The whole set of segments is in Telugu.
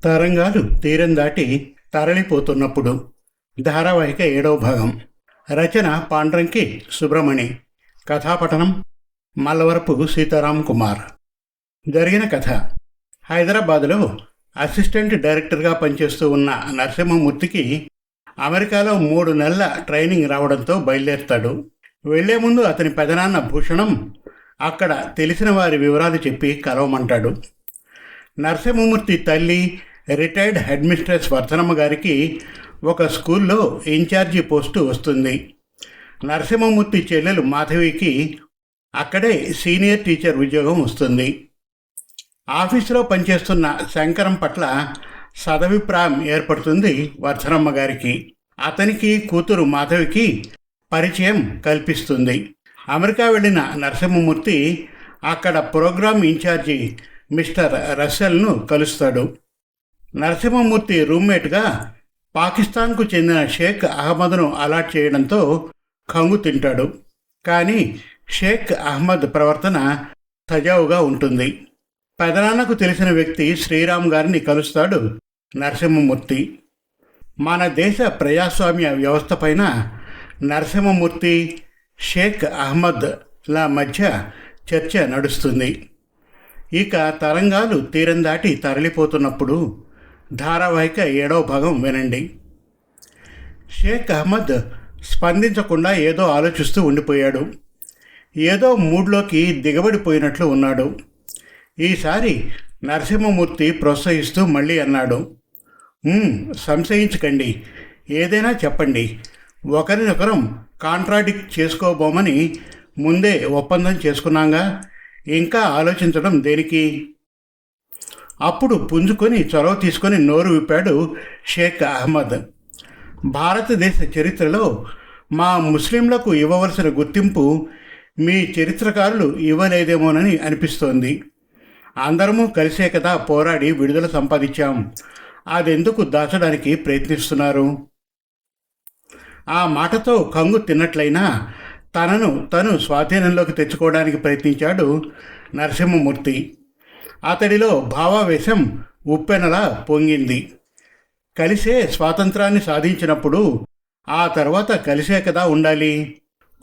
తరంగాలు తీరం దాటి తరలిపోతున్నప్పుడు ధారావాహిక 7వ భాగం. రచన పాండ్రంకి సుబ్రమణి. కథాపఠనం మల్లవరపు సీతారాం కుమార్. జరిగిన కథ: హైదరాబాదులో అసిస్టెంట్ డైరెక్టర్గా పనిచేస్తూ ఉన్న నరసింహమూర్తికి అమెరికాలో 3 నెలల ట్రైనింగ్ రావడంతో బయలుదేరుతాడు. వెళ్లే ముందు అతని పెదనాన్న భూషణం అక్కడ తెలిసిన వారి వివరాలు చెప్పి కలవమంటాడు. నరసింహమూర్తి తల్లి రిటైర్డ్ హెడ్ మిస్ట్రెస్ వర్ధనమ్మ గారికి ఒక స్కూల్లో ఇన్ఛార్జి పోస్టు వస్తుంది. నరసింహమూర్తి చెల్లెలు మాధవికి అక్కడే సీనియర్ టీచర్ ఉద్యోగం వస్తుంది. ఆఫీసులో పనిచేస్తున్న శంకరం పట్ల సదభిప్రాయం ఏర్పడుతుంది వర్ధనమ్మ గారికి. అతనికి కూతురు మాధవికి పరిచయం కల్పిస్తుంది. అమెరికా వెళ్ళిన నరసింహమూర్తి అక్కడ ప్రోగ్రామ్ ఇన్ఛార్జి మిస్టర్ రస్సెల్ను కలుస్తాడు. నరసింహమూర్తి రూమ్మేట్గా పాకిస్తాన్కు చెందిన షేక్ అహ్మద్ను అలాట్ చేయడంతో కంగు తింటాడు. కానీ షేక్ అహ్మద్ ప్రవర్తన సజావుగా ఉంటుంది. పెదనాన్నకు తెలిసిన వ్యక్తి శ్రీరామ్ గారిని కలుస్తాడు నరసింహమూర్తి. మన దేశ ప్రజాస్వామ్య వ్యవస్థ పైన నరసింహమూర్తి, షేక్ అహ్మద్ల మధ్య చర్చ నడుస్తుంది. ఇక తరంగాలు తీరం దాటి తరలిపోతున్నప్పుడు ధారావాహిక 7వ భాగం వినండి. షేక్ అహ్మద్ స్పందించకుండా ఏదో ఆలోచిస్తూ ఉండిపోయాడు. ఏదో మూడ్లోకి దిగబడిపోయినట్లు ఉన్నాడు. ఈసారి నరసింహమూర్తి ప్రోత్సహిస్తూ మళ్ళీ అన్నాడు, సంశయించకండి, ఏదైనా చెప్పండి. ఒకరినొకరం కాంట్రాడిక్ట్ చేసుకోబోమని ముందే ఒప్పందం చేసుకున్నాగా, ఇంకా ఆలోచించడం దేనికి? అప్పుడు పుంజుకొని చొరవ తీసుకొని నోరు విప్పాడు షేక్ అహ్మద్. భారతదేశ చరిత్రలో మా ముస్లింలకు ఇవ్వవలసిన గుర్తింపు మీ చరిత్రకారులు ఇవ్వలేదేమోనని అనిపిస్తోంది. అందరము కలిసే కదా పోరాడి విడుదల సంపాదించాం. అదెందుకు దాచడానికి ప్రయత్నిస్తున్నారు? ఆ మాటతో కంగు తిన్నట్లయినా తను స్వాధీనంలోకి తెచ్చుకోవడానికి ప్రయత్నించాడు నరసింహమూర్తి. అతడిలో భావావేశం ఉప్పెనలా పొంగింది. కలిసే స్వాతంత్రాన్ని సాధించినప్పుడు ఆ తర్వాత కలిసే కదా ఉండాలి.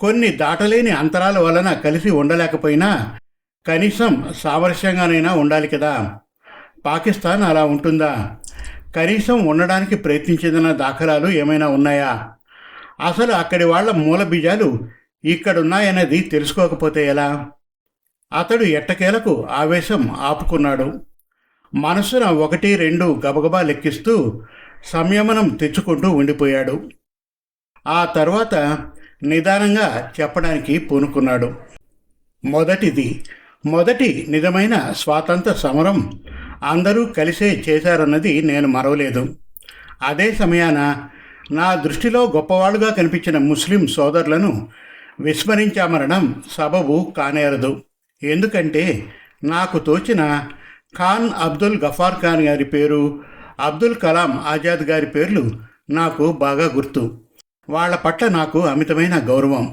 కొన్ని దాటలేని అంతరాల వలన కలిసి ఉండలేకపోయినా కనీసం సామరస్యంగానైనా ఉండాలి కదా. పాకిస్తాన్ అలా ఉంటుందా? కనీసం ఉండడానికి ప్రయత్నించిన దాఖలాలు ఏమైనా ఉన్నాయా? అసలు అక్కడి వాళ్ళ మూల బీజాలు ఇక్కడున్నాయన్నది తెలుసుకోకపోతే ఎలా? అతడు ఎట్టకేలకు ఆవేశం ఆపుకున్నాడు. మనసున 1, 2 గబగబా లెక్కిస్తూ సంయమనం తెచ్చుకుంటూ ఉండిపోయాడు. ఆ తర్వాత నిదానంగా చెప్పడానికి పూనుకున్నాడు. మొదటి నిజమైన స్వాతంత్ర సమరం అందరూ కలిసే చేశారన్నది నేను మరవలేదు. అదే సమయాన నా దృష్టిలో గొప్పవాళ్ళుగా కనిపించిన ముస్లిం సోదరులను విస్మరించామనడం సబబు కానేరదు. ఎందుకంటే నాకు తోచిన ఖాన్ అబ్దుల్ గఫార్ ఖాన్ గారి పేరు, అబ్దుల్ కలాం ఆజాద్ గారి పేర్లు నాకు బాగా గుర్తు. వాళ్ళ పట్ల నాకు అమితమైన గౌరవం.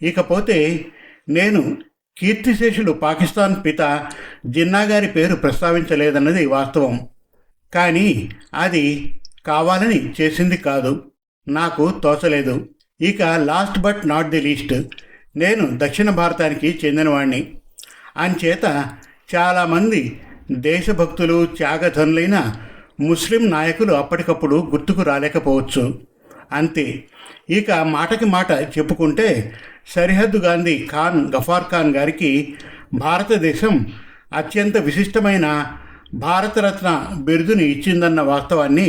ఇకపోతే నేను కీర్తిశేషులు పాకిస్తాన్ పిత జిన్నా గారి పేరు ప్రస్తావించలేదన్నది వాస్తవం. కానీ అది కావాలని చేసింది కాదు, నాకు తోచలేదు. ఇక last but not the least, నేను దక్షిణ భారతానికి చెందినవాణ్ణి. అంచేత చాలామంది దేశభక్తులు, త్యాగధనులైన ముస్లిం నాయకులు అప్పటికప్పుడు గుర్తుకు రాలేకపోవచ్చు, అంతే. ఇక మాటకి మాట చెప్పుకుంటే సరిహద్దు గాంధీ ఖాన్ గఫార్ ఖాన్ గారికి భారతదేశం అత్యంత విశిష్టమైన భారతరత్న బిరుదుని ఇచ్చిందన్న వాస్తవాన్ని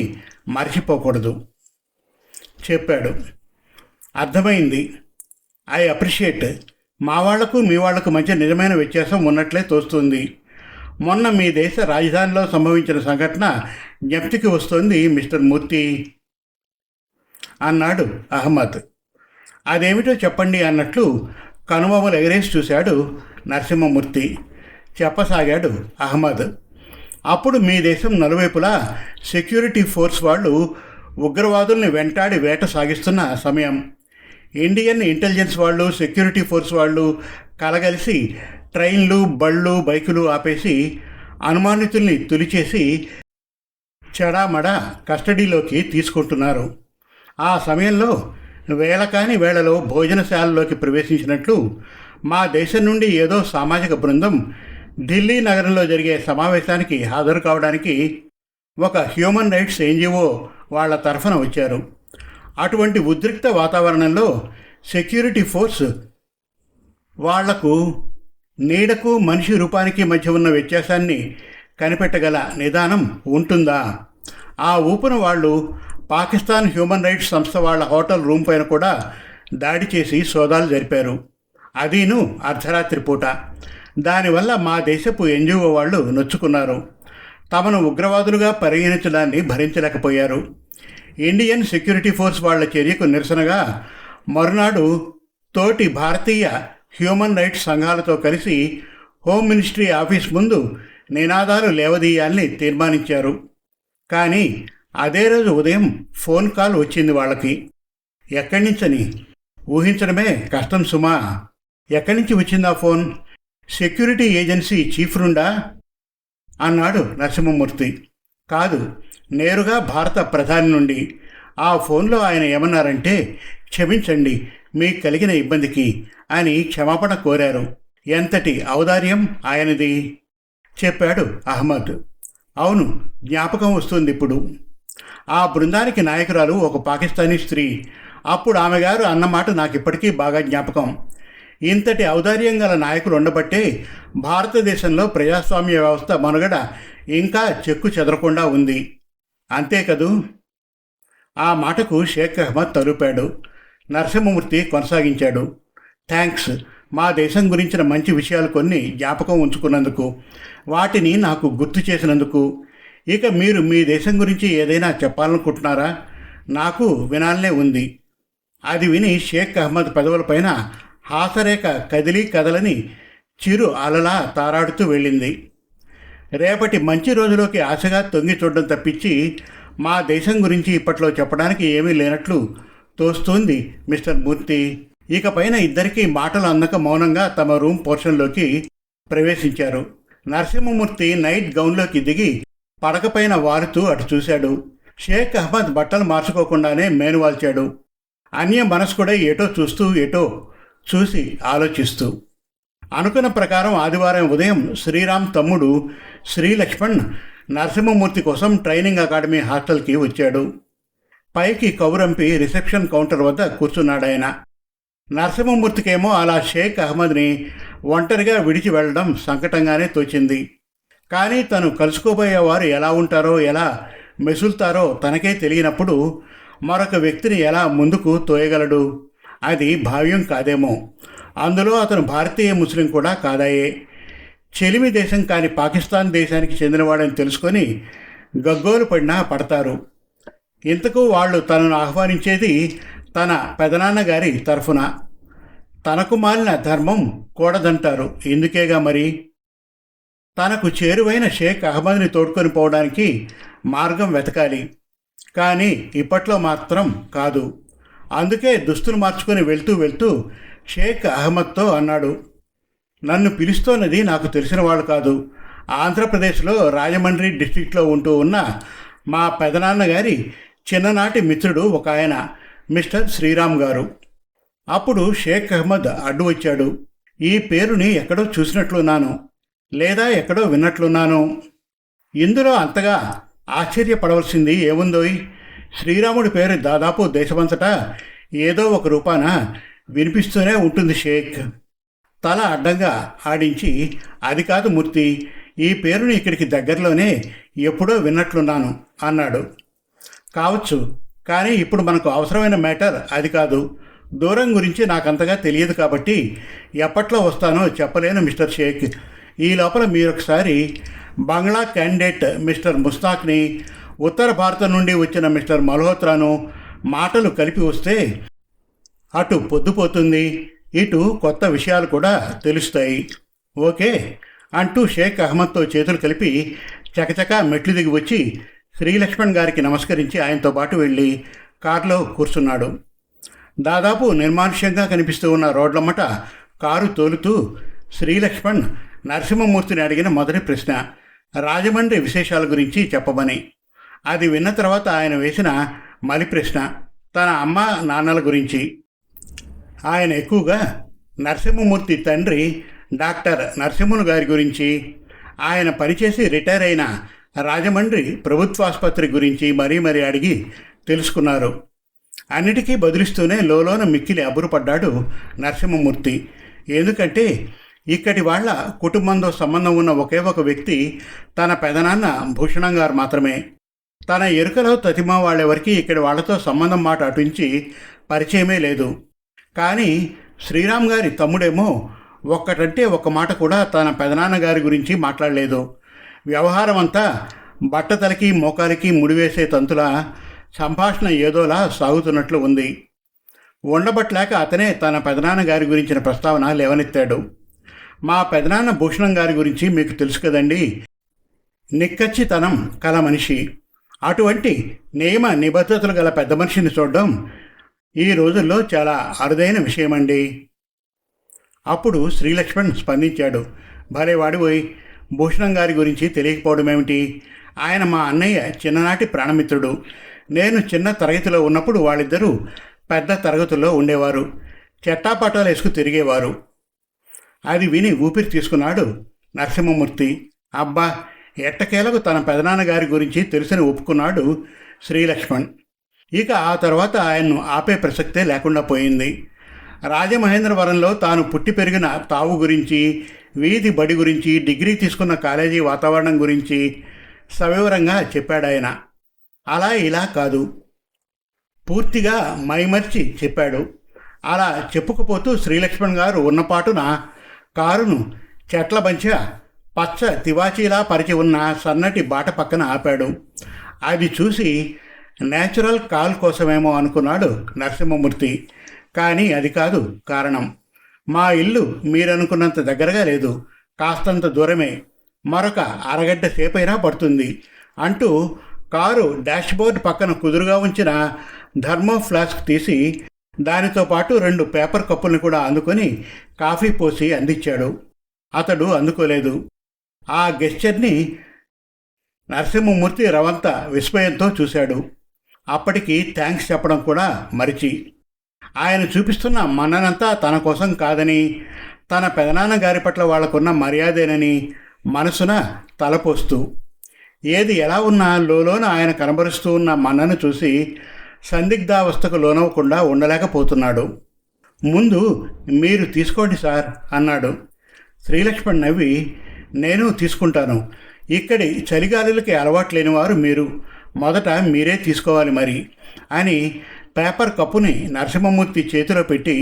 మర్చిపోకూడదు చెప్పాడు. అర్థమైంది. I appreciate. మా వాళ్లకు మీ వాళ్లకు మధ్య నిజమైన వ్యత్యాసం ఉన్నట్లే తోస్తుంది. మొన్న మీ దేశ రాజధానిలో సంభవించిన సంఘటన జ్ఞప్తికి వస్తోంది మిస్టర్ మూర్తి అన్నాడు అహ్మద్. అదేమిటో చెప్పండి అన్నట్లు కనుబొమ్మలు ఎగరేసి చూశాడు నరసింహమూర్తి. చెప్పసాగాడు అహ్మద్. అప్పుడు మీ దేశం నలువైపులా సెక్యూరిటీ ఫోర్స్ వాళ్ళు ఉగ్రవాదుల్ని వెంటాడి వేట సాగిస్తున్న సమయం. ఇండియన్ ఇంటెలిజెన్స్ వాళ్ళు, సెక్యూరిటీ ఫోర్స్ వాళ్ళు కలగలిసి ట్రైన్లు, బళ్ళు, బైకులు ఆపేసి అనుమానితుల్ని తులిచేసి చెడామడా కస్టడీలోకి తీసుకుంటున్నారు. ఆ సమయంలో వేళ కాని వేళలో భోజనశాలలోకి ప్రవేశించినట్లు మా దేశం నుండి ఏదో సామాజిక బృందం ఢిల్లీ నగరంలో జరిగే సమావేశానికి హాజరు కావడానికి ఒక హ్యూమన్ రైట్స్ ఎన్జిఓ వాళ్ళ తరఫున వచ్చారు. అటువంటి ఉద్రిక్త వాతావరణంలో సెక్యూరిటీ ఫోర్స్ వాళ్లకు నీడకు మనిషి రూపానికి మధ్య ఉన్న వ్యత్యాసాన్ని కనిపెట్టగల నిదానం ఉంటుందా? ఆ ఊపున వాళ్ళు పాకిస్తాన్ హ్యూమన్ రైట్స్ సంస్థ వాళ్ళ హోటల్ రూమ్ పైన కూడా దాడి చేసి సోదాలు జరిపారు. అదీను అర్ధరాత్రి పూట. దానివల్ల మా దేశపు ఎన్జిఓ వాళ్ళు నొచ్చుకున్నారు. తమను ఉగ్రవాదులుగా పరిగణించడాన్ని భరించలేకపోయారు. ఇండియన్ సెక్యూరిటీ ఫోర్స్ వాళ్ల చర్యకు నిరసనగా మరునాడు తోటి భారతీయ హ్యూమన్ రైట్స్ సంఘాలతో కలిసి హోమ్ మినిస్ట్రీ ఆఫీస్ ముందు నినాదాలు లేవదీయాలని తీర్మానించారు. కానీ అదే రోజు ఉదయం ఫోన్ కాల్ వచ్చింది వాళ్ళకి. ఎక్కడి నుంచని ఊహించడమే కష్టం సుమా. ఎక్కడి నుంచి వచ్చిందా ఫోన్? సెక్యూరిటీ ఏజెన్సీ చీఫ్ నుండా అన్నాడు నరసింహమూర్తి. కాదు, నేరుగా భారత ప్రధాని నుండి. ఆ ఫోన్లో ఆయన ఏమన్నారంటే, క్షమించండి మీకు కలిగిన ఇబ్బందికి అని క్షమాపణ కోరారు. ఎంతటి ఔదార్యం ఆయనది చెప్పాడు అహ్మద్. అవును, జ్ఞాపకం వస్తుంది ఇప్పుడు. ఆ బృందానికి నాయకురాలు ఒక పాకిస్తానీ స్త్రీ. అప్పుడు ఆమె గారు అన్నమాట నాకు ఇప్పటికీ బాగా జ్ఞాపకం. ఇంతటి ఔదార్యం గల నాయకులు ఉండబట్టే భారతదేశంలో ప్రజాస్వామ్య వ్యవస్థ మనుగడ ఇంకా చెక్కు చెదరకుండా ఉంది. అంతే కదూ? ఆ మాటకు షేక్ అహ్మద్ తలుపాడు. నరసింహమూర్తి కొనసాగించాడు. థ్యాంక్స్, మా దేశం గురించిన మంచి విషయాలు కొన్ని జ్ఞాపకం ఉంచుకున్నందుకు, వాటిని నాకు గుర్తు చేసినందుకు. ఇక మీరు మీ దేశం గురించి ఏదైనా చెప్పాలనుకుంటున్నారా? నాకు వినాలనే ఉంది. అది విని షేక్ అహ్మద్ పెదవులపైన హాసరేఖ కదిలి కదలని చిరు అలలా తారాడుతూ వెళ్ళింది. రేపటి మంచి రోజులోకి ఆశగా తొంగి చూడడం తప్పించి మా దేశం గురించి ఇప్పట్లో చెప్పడానికి ఏమీ లేనట్లు తోస్తోంది మిస్టర్ మూర్తి. ఇకపైన ఇద్దరికీ మాటలు అందక మౌనంగా తమ రూమ్ పోర్షన్లోకి ప్రవేశించారు. నరసింహమూర్తి నైట్ గౌన్లోకి దిగి పడకపైన వారుతూ అటు చూశాడు. షేక్ అహ్మద్ బట్టలు మార్చుకోకుండానే మేనువాల్చాడు. అన్య మనస్కుడై ఏటో చూస్తూ ఏటో చూసి ఆలోచిస్తూ. అనుకున్న ప్రకారం ఆదివారం ఉదయం శ్రీరామ్ తమ్ముడు శ్రీలక్ష్మణ్ నరసింహమూర్తి కోసం ట్రైనింగ్ అకాడమీ హాస్టల్కి వచ్చాడు. పైకి కౌరంపి రిసెప్షన్ కౌంటర్ వద్ద కూర్చున్నాడాయన. నరసింహమూర్తికేమో అలా షేక్ అహ్మద్ని ఒంటరిగా విడిచి వెళ్ళడం సంకటంగానే తోచింది. కానీ తను కలుసుకోబోయేవారు ఎలా ఉంటారో, ఎలా మెసులుతారో తనకే తెలియనప్పుడు మరొక వ్యక్తిని ఎలా ముందుకు తోయగలడు? అది భావ్యం కాదేమో. అందులో అతను భారతీయ ముస్లిం కూడా కాదాయే. చెలిమి దేశం కాని పాకిస్తాన్ దేశానికి చెందినవాడని తెలుసుకొని గగ్గోలు పడినా పడతారు. ఇంతకు వాళ్ళు తనను ఆహ్వానించేది తన పెదనాన్నగారి తరఫున. తనకు మాలిన ధర్మం కూడదంటారు. ఎందుకేగా మరి. తనకు చేరువైన షేక్ అహ్మద్ని తోడుకొని పోవడానికి మార్గం వెతకాలి. కానీ ఇప్పట్లో మాత్రం కాదు. అందుకే దుస్తులు మార్చుకొని వెళ్తూ షేక్ అహ్మద్తో అన్నాడు, నన్ను పిలుస్తోన్నది నాకు తెలిసిన వాళ్ళు కాదు. ఆంధ్రప్రదేశ్లో రాజమండ్రి డిస్టిక్లో ఉంటూ ఉన్న మా పెదనాన్నగారి చిన్ననాటి మిత్రుడు ఒక ఆయన, మిస్టర్ శ్రీరామ్ గారు. అప్పుడు షేక్ అహ్మద్ అడ్డు వచ్చాడు. ఈ పేరుని ఎక్కడో చూసినట్లున్నాను, లేదా ఎక్కడో విన్నట్లున్నాను. ఇందులో అంతగా ఆశ్చర్యపడవలసింది ఏముందోయ్? శ్రీరాముడి పేరు దాదాపు దేశమంతటా ఏదో ఒక రూపాన వినిపిస్తూనే ఉంటుంది షేక్. తల అడ్డంగా ఆడించి, అది కాదు మూర్తి, ఈ పేరుని ఇక్కడికి దగ్గరలోనే ఎప్పుడో విన్నట్లున్నాను అన్నాడు. కావచ్చు, కానీ ఇప్పుడు మనకు అవసరమైన మ్యాటర్ అది కాదు. దూరం గురించి నాకంతగా తెలియదు కాబట్టి ఎప్పట్లో వస్తానో చెప్పలేను మిస్టర్ షేక్. ఈ లోపల మీరొకసారి బంగ్లా క్యాండిడేట్ మిస్టర్ ముస్తాక్ని, ఉత్తర భారతం నుండి వచ్చిన మిస్టర్ మల్హోత్రాను మాటలు కలిపి వస్తే అటు పొద్దుపోతుంది, ఇటు కొత్త విషయాలు కూడా తెలుస్తాయి. ఓకే అంటూ షేక్ అహ్మద్తో చేతులు కలిపి చకచకా మెట్లు దిగి వచ్చి శ్రీలక్ష్మణ్ గారికి నమస్కరించి ఆయనతో పాటు వెళ్ళి కారులో కూర్చున్నాడు. దాదాపు నిర్మానుష్యంగా కనిపిస్తూ ఉన్న రోడ్లమ్మట కారు తోలుతూ శ్రీలక్ష్మణ్ నరసింహమూర్తిని అడిగిన మొదటి ప్రశ్న రాజమండ్రి విశేషాల గురించి చెప్పమని. అది విన్న తర్వాత ఆయన వేసిన మలి ప్రశ్న తన అమ్మ నాన్నల గురించి. ఆయన ఎక్కువగా నరసింహమూర్తి తండ్రి డాక్టర్ నరసింహులు గారి గురించి, ఆయన పనిచేసి రిటైర్ అయిన రాజమండ్రి ప్రభుత్వాసుపత్రి గురించి మరీ మరీ అడిగి తెలుసుకున్నారు. అన్నిటికీ బదులిస్తూనే లోలోన మిక్కిలి అబ్బురపడ్డాడు నరసింహమూర్తి. ఎందుకంటే ఇక్కడి వాళ్ళ కుటుంబంతో సంబంధం ఉన్న ఒకే ఒక వ్యక్తి తన పెదనాన్న భూషణం గారు మాత్రమే. తన ఎరుకలో తతిమా వాళ్ళెవరికి ఇక్కడి వాళ్లతో సంబంధం మాట అటుంచి పరిచయమే లేదు. కానీ శ్రీరామ్ గారి తమ్ముడేమో ఒక్కటంటే ఒక్క మాట కూడా తన పెదనాన్నగారి గురించి మాట్లాడలేదు. వ్యవహారం అంతా బట్టతలకి మోకాలికి ముడివేసే తంతులా సంభాషణ ఏదోలా సాగుతున్నట్లు ఉంది. ఉండబట్టలేక అతనే తన పెదనాన్నగారి గురించిన ప్రస్తావన లేవనెత్తాడు. మా పెదనాన్న భూషణం గారి గురించి మీకు తెలుసు కదండి, నిక్కచ్చితనం కల మనిషి. అటువంటి నియమ నిబద్ధతలు గల పెద్ద మనిషిని చూడడం ఈ రోజుల్లో చాలా అరుదైన విషయమండి. అప్పుడు శ్రీలక్ష్మణ్ స్పందించాడు. భలేవాడిపోయి భూషణం గారి గురించి తెలియకపోవడం ఏమిటి? ఆయన మా అన్నయ్య చిన్ననాటి ప్రాణమిత్రుడు. నేను చిన్న తరగతిలో ఉన్నప్పుడు వాళ్ళిద్దరూ పెద్ద తరగతుల్లో ఉండేవారు. చెట్టాపట్టాలు వేసుకు తిరిగేవారు. అది విని ఊపిరి తీసుకున్నాడు నరసింహమూర్తి. అబ్బా, ఎట్టకేలకు తన పెదనాన్నగారి గురించి తెలుసని ఒప్పుకున్నాడు శ్రీలక్ష్మణ్. ఇక ఆ తర్వాత ఆయన్ను ఆపే ప్రసక్తే లేకుండా పోయింది. రాజమహేంద్రవరంలో తాను పుట్టి పెరిగిన తావు గురించి, వీధి బడి గురించి, డిగ్రీ తీసుకున్న కాలేజీ వాతావరణం గురించి సవివరంగా చెప్పాడాయన. అలా ఇలా కాదు, పూర్తిగా మైమర్చి చెప్పాడు. అలా చెప్పుకుపోతూ శ్రీలక్ష్మణ్ గారు ఉన్నపాటున కారును చెట్ల బంచ పచ్చ తివాచీలా పరిచి ఉన్న సన్నటి బాట పక్కన ఆపాడు. అది చూసి నేచురల్ కాల్ కోసమేమో అనుకున్నాడు నరసింహమూర్తి. కానీ అది కాదు కారణం. మా ఇల్లు మీరనుకున్నంత దగ్గరగా లేదు, కాస్తంత దూరమే, మరొక అరగంట సేపైనా పడుతుంది అంటూ కారు డాష్బోర్డ్ పక్కన కుదురుగా ఉంచిన థర్మో ఫ్లాస్క్ తీసి దానితో పాటు 2 పేపర్ కప్పులను కూడా అందుకొని కాఫీ పోసి అందించాడు. అతడు అందుకోలేదు. ఆ గెస్చర్ని నరసింహమూర్తి రవంత విస్మయంతో చూశాడు. అప్పటికి థ్యాంక్స్ చెప్పడం కూడా మరిచి, ఆయన చూపిస్తున్న మన్ననంతా తన కోసం కాదని, తన పెదనాన్న గారి పట్ల వాళ్లకున్న మర్యాదేనని మనసున తలపోస్తూ, ఏది ఎలా ఉన్నా లోలోన ఆయన కనబరుస్తూ ఉన్న మన్నను చూసి సందిగ్ధావస్థకు లోనవ్వకుండా ఉండలేకపోతున్నాడు. ముందు మీరు తీసుకోండి సార్ అన్నాడు. శ్రీలక్ష్మణ్ నవ్వి, నేను తీసుకుంటాను. ఇక్కడి చలిగాలులకి అలవాటు లేనివారు మీరు, మొదట మీరే తీసుకోవాలి మరి అని పేపర్ కప్పుని నరసింహమూర్తి చేతిలో పెట్టి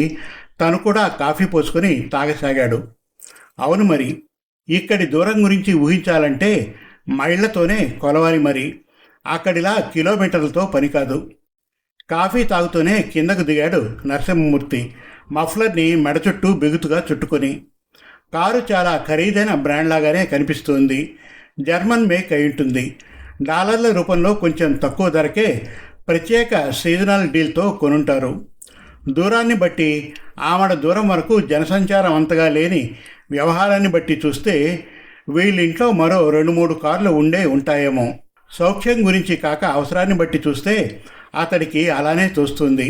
తను కూడా కాఫీ పోసుకొని తాగసాగాడు. అవును మరి, ఇక్కడి దూరం గురించి ఊహించాలంటే మైళ్లతోనే కొలవాలి మరి. అక్కడిలా కిలోమీటర్లతో పని కాదు. కాఫీ తాగుతూనే కిందకు దిగాడు నరసింహమూర్తి, మఫ్లర్ని మెడ చుట్టూ బిగుతుగా చుట్టుకొని. కారు చాలా ఖరీదైన బ్రాండ్ లాగానే కనిపిస్తుంది. జర్మన్ మేక్ అయి ఉంటుంది. డాలర్ల రూపంలో కొంచెం తక్కువ ధరకే ప్రత్యేక సీజనల్ డీల్తో కొనుంటారు. దూరాన్ని బట్టి ఆమడ దూరం వరకు జనసంచారం అంతగా లేని వ్యవహారాన్ని బట్టి చూస్తే వీళ్ళింట్లో మరో 2-3 కార్లు ఉండే ఉంటాయేమో. సౌఖ్యం గురించి కాక అవసరాన్ని బట్టి చూస్తే అతడికి అలానే తోస్తుంది.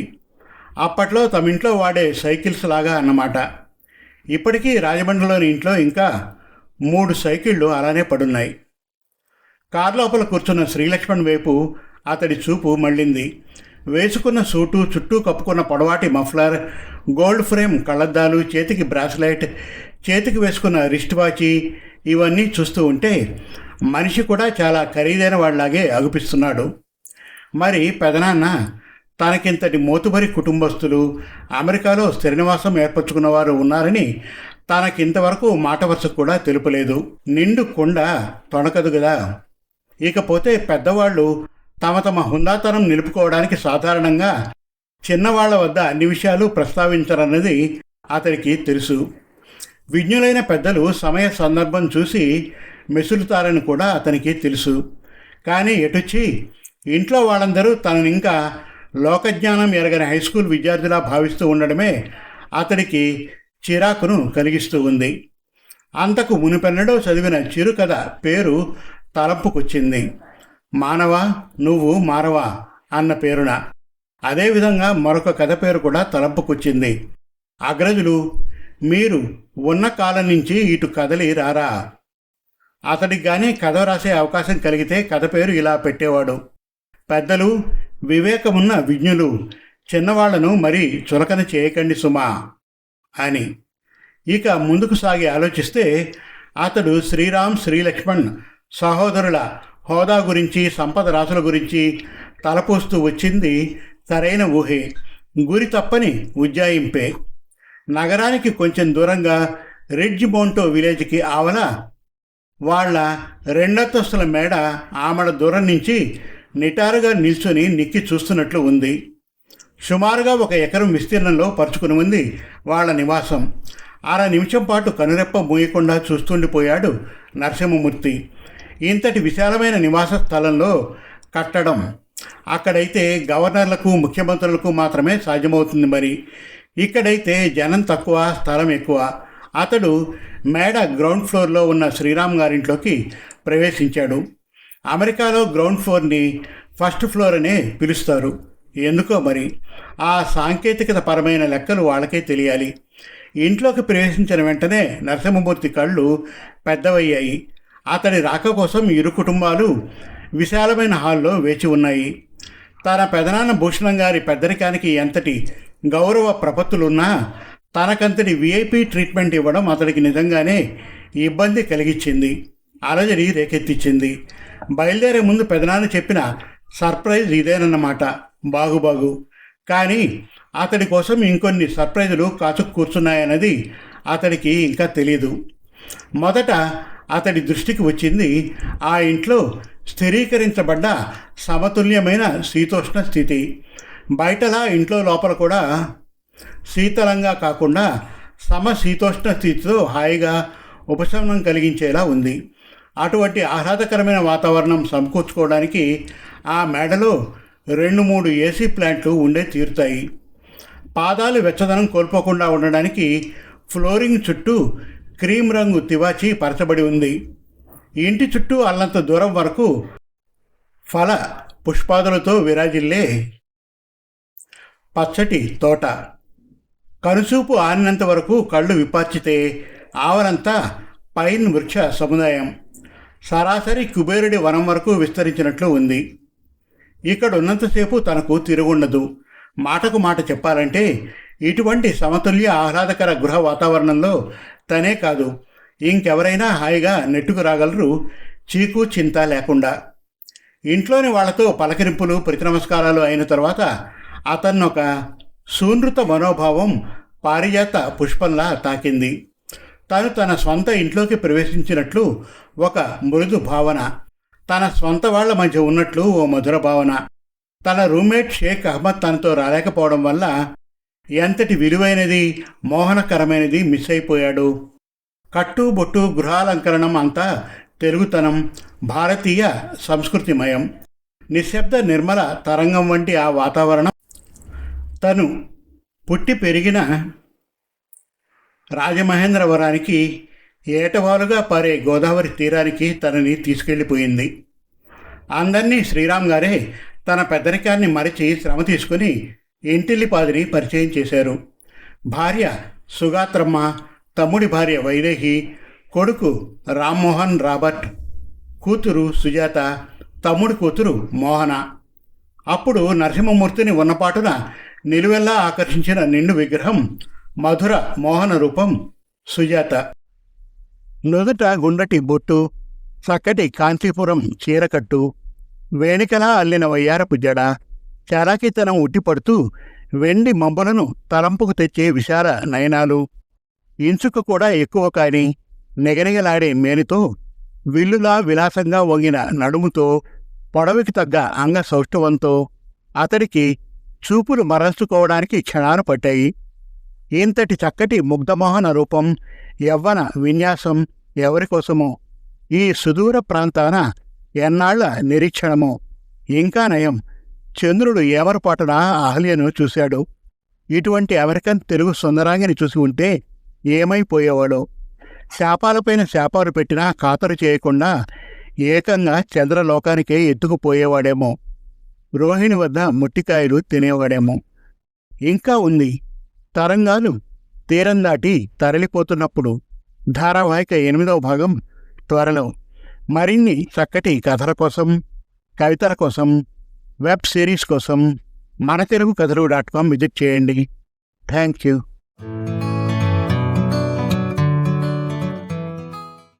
అప్పట్లో తమ ఇంట్లో వాడే సైకిల్స్ లాగా అన్నమాట. ఇప్పటికీ రాజమండ్రిలోని ఇంట్లో ఇంకా 3 సైకిళ్ళు అలానే పడున్నాయి. కారు లోపల కూర్చున్న శ్రీలక్ష్మణ్ వైపు అతడి చూపు మళ్ళింది. వేసుకున్న సూటు, చుట్టూ కప్పుకున్న పొడవాటి మఫ్లర్, గోల్డ్ ఫ్రేమ్ కళ్ళద్దాలు, చేతికి బ్రాస్లెట్, చేతికి వేసుకున్న రిస్ట్ వాచి, ఇవన్నీ చూస్తూ ఉంటే మనిషి కూడా చాలా ఖరీదైన వాళ్ళలాగే అగుపిస్తున్నాడు. మరి పెదనాన్న తనకింతటి మోతుబరి కుటుంబస్తులు, అమెరికాలో స్థిర నివాసం ఏర్పరచుకున్నవారు ఉన్నారని తనకింతవరకు మాట వరుస కూడా తెలుపలేదు. నిండు కొండ తొణకదు కదా. ఇకపోతే పెద్దవాళ్ళు తమ తమ హుందాతనం నిలుపుకోవడానికి సాధారణంగా చిన్నవాళ్ల వద్ద అన్ని విషయాలు ప్రస్తావించరన్నది అతడికి తెలుసు. విజ్ఞులైన పెద్దలు సమయ సందర్భం చూసి మెసులుతారని కూడా అతనికి తెలుసు. కానీ ఎటొచ్చి ఇంట్లో వాళ్ళందరూ తనని ఇంకా లోకజ్ఞానం ఎరగని హై స్కూల్ విద్యార్థిలా భావిస్తూ ఉండడమే అతడికి చిరాకును కలిగిస్తూ ఉంది. అంతకు మునిపెన్నడో చదివిన చిరుకథ పేరు తలంపుకొచ్చింది. మానవా నువ్వు మారవా అన్న పేరున. అదేవిధంగా మరొక కథ పేరు కూడా తలంపుకొచ్చింది. అగ్రజులు, మీరు ఉన్న కాలం నుంచి ఇటు కదలి రారా. అతడికి కానీ కథ రాసే అవకాశం కలిగితే కథ పేరు ఇలా పెట్టేవాడు: పెద్దలు, వివేకమున్న విజ్ఞులు, చిన్నవాళ్లను మరీ చులకన చేయకండి సుమా అని. ఇక ముందుకు సాగి ఆలోచిస్తే అతడు శ్రీరామ్, శ్రీలక్ష్మణ్ సహోదరుల హోదా గురించి, సంపద రాసుల గురించి తలపోస్తూ వచ్చింది సరైన ఊహే, గురి తప్పని ఉజ్జాయింపే. నగరానికి కొంచెం దూరంగా రిడ్జ్ మౌంటో విలేజ్కి ఆవల వాళ్ళ రెండంతస్తుల మేడ ఆమడ దూరం నుంచి నిటారుగా నిల్చొని నిక్కి చూస్తున్నట్లు ఉంది. సుమారుగా 1 ఎకరం విస్తీర్ణంలో పరుచుకుని ఉంది వాళ్ళ నివాసం. నిమిషం పాటు కనురెప్ప మూయకుండా చూస్తుండిపోయాడు నరసింహమూర్తి. ఇంతటి విశాలమైన నివాస స్థలంలో కట్టడం అక్కడైతే గవర్నర్లకు, ముఖ్యమంత్రులకు మాత్రమే సాధ్యమవుతుంది. మరి ఇక్కడైతే జనం తక్కువ, స్థలం ఎక్కువ. అతడు మేడ గ్రౌండ్ ఫ్లోర్లో ఉన్న శ్రీరామ్ గారింట్లోకి ప్రవేశించాడు. అమెరికాలో గ్రౌండ్ ఫ్లోర్ని ఫస్ట్ ఫ్లోర్ అనే పిలుస్తారు. ఎందుకో మరి ఆ సాంకేతికత పరమైన లెక్కలు వాళ్ళకే తెలియాలి. ఇంట్లోకి ప్రవేశించిన వెంటనే నరసింహమూర్తి కళ్ళు పెద్దవయ్యాయి. అతడి రాక కోసం ఇరు కుటుంబాలు విశాలమైన హాల్లో వేచి ఉన్నాయి. తన పెదనాన్న భూషణం గారి పెద్దరికానికి ఎంతటి గౌరవ ప్రపత్తులున్నా తనకంతటి విఐపి ట్రీట్మెంట్ ఇవ్వడం అతడికి నిజంగానే ఇబ్బంది కలిగించింది, అలజడి రేకెత్తించింది. బయలుదేరే ముందు పెదనాన్న చెప్పిన సర్ప్రైజ్ ఇదేనన్నమాట. బాగు కానీ అతడి కోసం ఇంకొన్ని సర్ప్రైజులు కాచుకు కూర్చున్నాయన్నది అతడికి ఇంకా తెలీదు. మొదట అతడి దృష్టికి వచ్చింది ఆ ఇంట్లో స్థిరీకరించబడ్డ సమతుల్యమైన శీతోష్ణ స్థితి. బయటలా ఇంట్లో లోపల కూడా శీతలంగా కాకుండా సమశీతోష్ణ స్థితితో హాయిగా ఉపశమనం కలిగించేలా ఉంది. అటువంటి ఆహ్లాదకరమైన వాతావరణం సమకూర్చుకోవడానికి ఆ మేడలో 2-3 ఏసీ ప్లాంట్లు ఉండే తీరుతాయి. పాదాలు వెచ్చదనం కోల్పోకుండా ఉండడానికి ఫ్లోరింగ్ చుట్టూ క్రీమ్ రంగు తివాచి పరచబడి ఉంది. ఇంటి చుట్టూ అల్లంత దూరం వరకు ఫల పుష్పాదులతో విరాజిల్లే పచ్చటి తోట. కనుచూపు ఆనినంత వరకు కళ్ళు విపార్చితే ఆవరంతా పైన్ వృక్ష సముదాయం. సరాసరి కుబేరుడి వనం వరకు విస్తరించినట్లు ఉంది. ఇక్కడ ఉన్నంతసేపు తనకు తిరుగుండదు. మాటకు మాట చెప్పాలంటే ఇటువంటి సమతుల్య ఆహ్లాదకర గృహ వాతావరణంలో తనే కాదు ఇంకెవరైనా హాయిగా నెట్టుకు రాగలరు, చీకు చింత లేకుండా. ఇంట్లోని వాళ్లతో పలకరింపులు, ప్రతి నమస్కారాలు అయిన తర్వాత అతన్నొక సూనృత మనోభావం పారిజాత పుష్పంలా తాకింది. తను తన స్వంత ఇంట్లోకి ప్రవేశించినట్లు ఒక మృదు భావన, తన స్వంత వాళ్ల మధ్య ఉన్నట్లు ఓ మధుర భావన. తన రూమ్మేట్ షేక్ అహ్మద్ తనతో రాలేకపోవడం వల్ల ఎంతటి విలువైనది, మోహనకరమైనది మిస్ అయిపోయాడు. కట్టు బొట్టు, గృహాలంకరణం అంతా తెలుగుతనం, భారతీయ సంస్కృతిమయం. నిశ్శబ్ద నిర్మల తరంగం వంటి ఆ వాతావరణం తను పుట్టి పెరిగిన రాజమహేంద్రవరానికి, ఏటవాలుగా పారే గోదావరి తీరానికి తనని తీసుకెళ్ళిపోయింది. అందరినీ శ్రీరామ్ గారే తన పెద్దరికాన్ని మరిచి శ్రమ తీసుకుని ఇంటిల్లిపాదిని పరిచయం చేశారు. భార్య సుగాత్రమ్మ, తమ్ముడి భార్య వైదేహి, కొడుకు రామ్మోహన్ రాబర్ట్, కూతురు సుజాత, తమ్ముడి కూతురు మోహన. అప్పుడు నరసింహమూర్తిని ఉన్నపాటున నిలువెల్లా ఆకర్షించిన నిండు విగ్రహం మధుర మోహన రూపం సుజాత. నుదుట గుండ్రటి బొట్టు, చక్కటి కాంచీపురం చీరకట్టు, వేణికలా అల్లిన వయ్యారపు జడ, చలాకీతనం ఉట్టిపడుతూ వెండి మబ్బులను తలంపుకు తెచ్చే విశాల నయనాలు, ఇంచుకు కూడా ఎక్కువ కాని నెగనెగలాడే మేనితో, విల్లులా విలాసంగా వంగిన నడుముతో, పొడవికి తగ్గ అంగ సౌష్ఠవంతో అతడికి చూపులు మరల్చుకోవడానికి క్షణాలు పట్టాయి. ఇంతటి చక్కటి ముగ్ధమోహన రూపం, యవ్వన విన్యాసం ఎవరికోసమో, ఈ సుదూర ప్రాంతాన ఎన్నాళ్ల నిరీక్షణమో. ఇంకా నయం, చంద్రుడు ఏమరపాటున అహల్యను చూశాడు. ఇటువంటి అమెరికన్ తెలుగు సుందరాంగిని చూసి ఉంటే ఏమైపోయేవాడో. శాపాలపైన శాపాలు పెట్టినా ఖాతరు చేయకుండా ఏకంగా చంద్రలోకానికే ఎత్తుకుపోయేవాడేమో. రోహిణి వద్ద ముట్టికాయలు తినేవాడేమో. ఇంకా ఉంది. తరంగాలు తీరం దాటి తరలిపోతున్నప్పుడు ధారావాహిక 8వ భాగం త్వరలో. మరిన్ని చక్కటి కథల కోసం, కవితల కోసం, వెబ్ సిరీస్ కోసం మనతెలుగుకథలు.com విజిట్ చేయండి. Thank you.